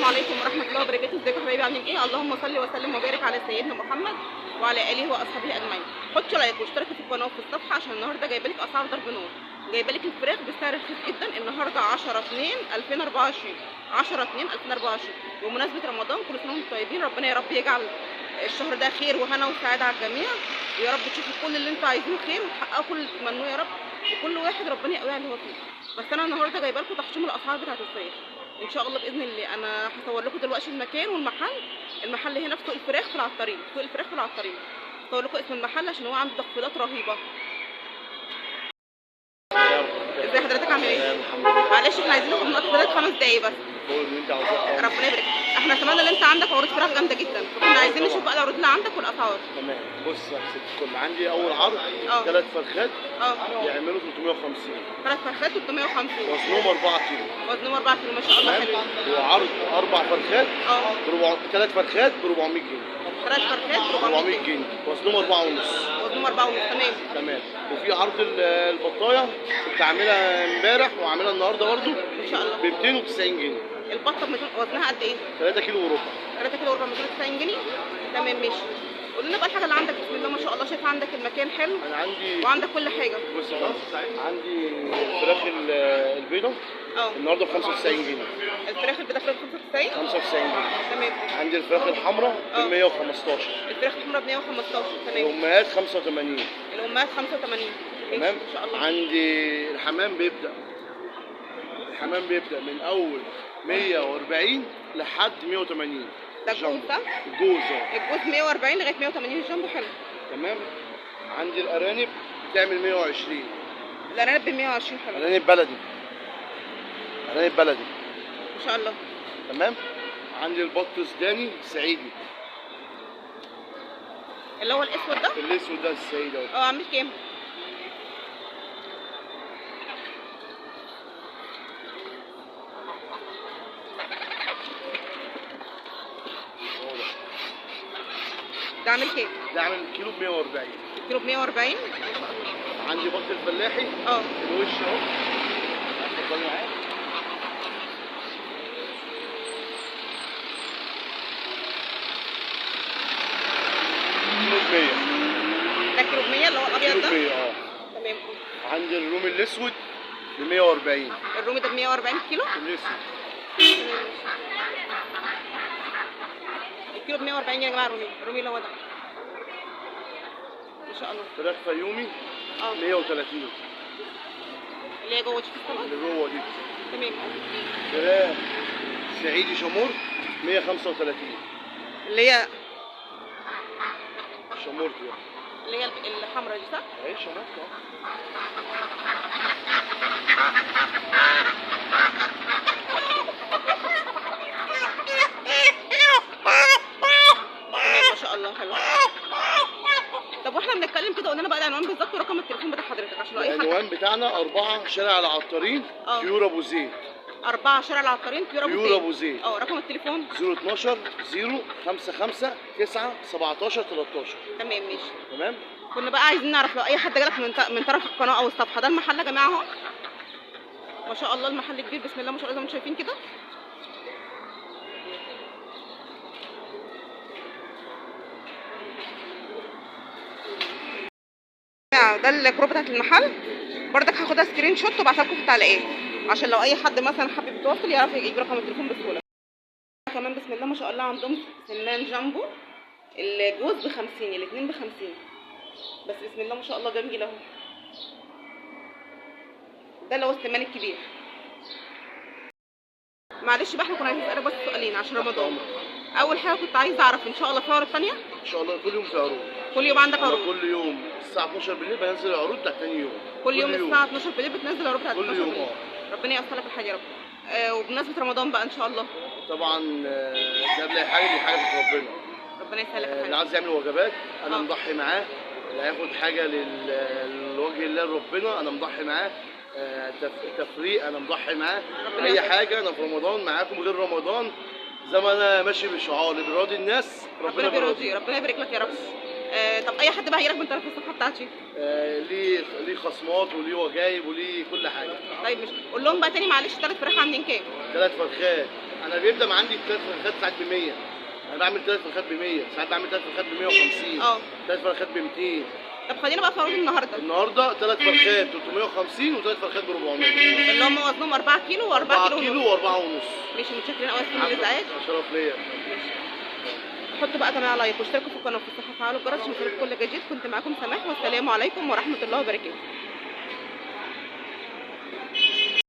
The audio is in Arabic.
عليكم ورحمه الله وبركاته. ازيكم يا حبايبي عاملين ايه؟ اللهم صل وسلم وبارك على سيدنا محمد وعلى اله واصحابه اجمعين. حطوا لايك واشتركوا في القناه وفي الصفحه عشان النهارده جايبه لك اسعار ضرب نار. جايبه لك الفراخ بسعر رخيص جدا النهارده 10/2/2024 10/2/2024 بمناسبه رمضان. كل سنه وانتم طيبين. ربنا يا رب يجعل الشهر ده خير وهنا وسعاده على الجميع، ويا رب تشوفوا كل اللي انتوا عايزينه خير وتحققوا كل اللي تتمنوه يا رب، وكل واحد ربنا يقويه على اللي هو فيه. بس انا النهارده جايبه لكم تحطيم الاسعار بتاعت الفراخ ان شاء الله باذن الله. انا هصور لكم دلوقتي المكان والمحل. المحل هنا في سوق الفراخ في العطارين، سوق الفراخ في العطارين. هصور لكم اسم المحل عشان هو عنده تخفيضات رهيبه. ازي حضرتك عامل ايه؟ معلش احنا عايزين ناخد منك 5 دقايق بس. ربنا يبارك. احنا سمعنا ان انت عندك عروض فراخ جامده جدا، فكنا عايزين نشوف بقى العروض اللي عندك والاسعار. تمام. بص يا ست الكل، عندي اول عرض 3 فرخات يعملوا 350. 3 فرخات 350 وزنهم 4 كيلو. وزنهم 4 كيلو ما شاء الله حلو. وعرض 4 فرخات 3 فرخات ب 400 جنيه. 3 فرخات ب 400 جنيه وزنهم 4 ونص. وزنهم 4 ونص. تمام. وفي عرض البطايه كنت عاملها امبارح وعاملها النهارده برده ان شاء الله ب 290 جنيه. البطه وزنها قد ايه؟ 3 كيلو وربع. 3 كيلو وربع 290 جنيه. تمام ماشي. قول لنا بقى الحاجه اللي عندك. بسم الله ما شاء الله. شايف عندك المكان حلو. انا عندي وعندك كل حاجه. بص عندي الفراخ البيضه النهارده ب 95 جنيه. الفراخ البيضه ب 95 جنيه. تمام. عندي الفراخ الحمراء ب 115. الفراخ الحمراء ب 115. تمام. الامهات 85. الامهات 85. تمام. ان شاء الله. عندي الحمام بيبدا من اول 140 لحد 180. ده الجوز صح؟ الجوز الجوز 140 لغايه 180. الجامبو حلو. تمام. عندي الارانب بتعمل 120. الارانب ب 120 حلو. ارانب بلدي ان شاء الله. تمام. عندي البط السوداني صعيدي اللي هو الاسود ده؟ الاسود ده الصعيدي اهو. عامل كام؟ ده عامل كام؟ ده عامل كيلو ب 140. كيلو ب 140. عندي بط الفلاحي الوش اهو. اتفضلي معايا. كيلو ب 100. ده كيلو ب 100 اللي هو الابيض ده؟ كيلو ب 100 تمام. عندي الرومي الاسود ب 140. الرومي ده ب 140 كيلو؟ الاسود. الكيلو ب 140 يا جماعه. الرومي اللي هو ده ما شاء الله. فراخ فيومي 130. اللي هي جوه دي اللي جوه دي. تمام. فراخ صعيدي شامور 135. اللي هي شامور دي اللي هي الحمراء دي صح؟ اهي شامور ما شاء الله حلو. طب واحنا بنتكلم كده قلنا بقى العنوان بالظبط ورقم التليفون بتاع حضرتك عشان لو اي حد. العنوان بتاعنا 4 شارع العطارين كيور ابو زيد. 4 شارع العطارين كيور ابو زيد. رقم التليفون 012 055 9 17 13. تمام ماشي. تمام. كنا بقى عايزين نعرف لو اي حد جالك من طرف القناه او الصفحه. ده المحل يا جماعه اهو ما شاء الله. المحل كبير بسم الله ما شاء الله زي ما انتم شايفين كده. ده الكروب بتاعت المحل. بردك هاخدها سكرين شوت وابعتها لكم في التعليقات عشان لو اي حد مثلا حابب يتواصل يعرف يجيب رقم التليفون بسهوله. كمان بسم الله ما شاء الله عندهم سمان جامبو. الجوز ب 50 الاثنين ب 50 بس بسم الله ما شاء الله جميل اهو. ده اللي هو السمان الكبير. معلش بقى احنا كنا عايزين نسالك بس سؤالين عشان رمضان. اول حاجه كنت عايزه اعرف ان شاء الله في عروض ثانيه؟ ان شاء الله كل يوم في عروض. كل يوم عندك عروض؟ كل يوم الساعه 12 بالليل بنزل العروض بتاعت ثاني يوم. كل يوم الساعه 12 بالليل بتنزل العروض بتاعت 12 بالليل. كل يوم ربنا ييسر لك الحاجه يا رب. وبمناسبه رمضان بقى ان شاء الله طبعا ده بلاقي حاجه دي حاجه من ربنا. ربنا يسهل لك الحاجه. اللي عايز يعمل وجبات انا مضحي معاه. اللي هياخد حاجه لوجه الله ربنا انا مضحي معاه. تفريق انا مضحي معاه. اي حاجه انا في رمضان معاكم. غير رمضان زي ما انا ماشي بشعار اللي بيراضي الناس ربنا بيراضيه. ربنا يبارك لك يا رب. طب اي حد بقى هيجيلك من طرف الصفحه بتاعتي؟ ليه خصمات وليه وجايب وليه كل حاجه. طيب مش قول لهم بقى تاني معلش 3 فراخ عاملين كام؟ 3 فرخات انا بيبدا عندي الثلاث فرخات ساعات ب 100. انا بعمل 3 فرخات ب 100، ساعات بعمل 3 فرخات ب 150. 3 فرخات ب 200. طب خلينا بقى في عروض النهارده 3 فرخات 350 و3 فرخات ب 400 اللي هم وزنهم 4 كيلو و4 4 كيلو و4 ونص. ماشي، متشكرين قوي يا الازعاج. شرف ليا. حطوا بقى يا جماعه لايك واشتركوا في القناه وفي الصفحه وفعلوا الجرس عشان يوصلكم كل جديد. كنت معاكم سماح والسلام عليكم ورحمه الله وبركاته.